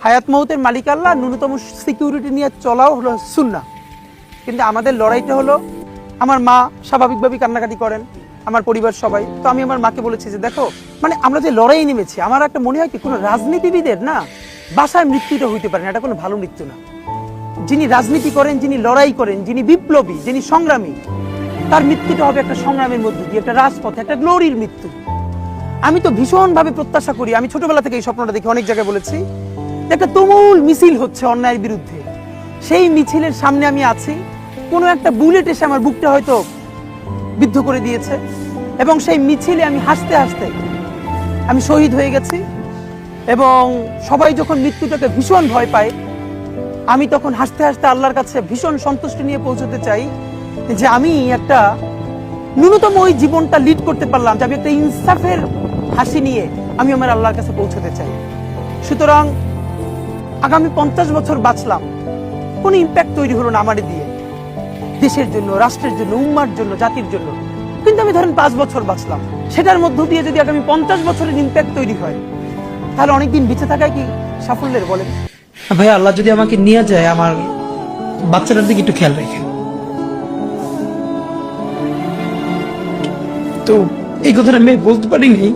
হায়াত মৌতের মালিক আল্লাহ, ন্যূনতম সিকিউরিটি নিয়ে চলাও হলো সুন্নাহ। কিন্তু আমাদের লড়াইটা হলো, আমার মা স্বাভাবিকভাবেই কান্নাকাটি করেন, আমার পরিবার সবাই। তো আমি আমার মাকে বলেছি যে দেখো, মানে আমরা যে লড়াই নেমেছি, আমার একটা মনে হয় কি কোনো রাজনীতিবিদের না বাসায় মৃত্যুটা হইতে পারে না, এটা কোনো ভালো মৃত্যু না। যিনি রাজনীতি করেন, যিনি লড়াই করেন, যিনি বিপ্লবী, যিনি সংগ্রামী, তার মৃত্যুটা হবে একটা সংগ্রামের মধ্য দিয়ে, একটা রাজপথে, একটা গ্লোরির মৃত্যু। আমি তো ভীষণভাবে প্রত্যাশা করি, আমি ছোটবেলা থেকে এই স্বপ্নটা দেখি, অনেক জায়গায় বলেছি, একটা তুমুল মিছিল হচ্ছে অন্যায়ের বিরুদ্ধে, সেই মিছিলের সামনে আমি আছি, কোনো একটা বুলেট এসে আমার বুকটা হয়তো বিদ্ধ করে দিয়েছে, এবং সেই মিছিলে আমি হাসতে হাসতে আমি শহীদ হয়ে গেছি। এবং সবাই যখন মৃত্যুটাকে ভীষণ ভয় পায়, আমি তখন হাসতে হাসতে আল্লাহর কাছে ভীষণ সন্তুষ্টি নিয়ে পৌঁছতে চাই যে আমি একটা ন্যূনতম ওই জীবনটা লিড করতে পারলাম, যে আমি একটা ইনসাফের হাসি নিয়ে আমি আমার আল্লাহর কাছে পৌঁছতে চাই। সুতরাং আগামী 50 বছর বাঁচলাম, কোনো ইম্প্যাক্ট তৈরি হলো না আমার দিয়ে, দেশের জন্য, রাষ্ট্রের জন্য, উম্মার জন্য, জাতির জন্য। কিন্তু আমি ধরেন 5 বছর বাঁচলাম, সেটার মধ্য দিয়ে যদি আগামী 50 বছরের ইম্প্যাক্ট তৈরি হয়, তাহলে অনেকদিন বেঁচে থাকায় কি সাফল্যের বলেন? ভাই, আল্লাহ যদি আমাকে নিয়ে যায়, আমার বাচ্চাটার দিকে একটু খেয়াল রেখে। তো এই কথাটা আমি বলতে পারিনি।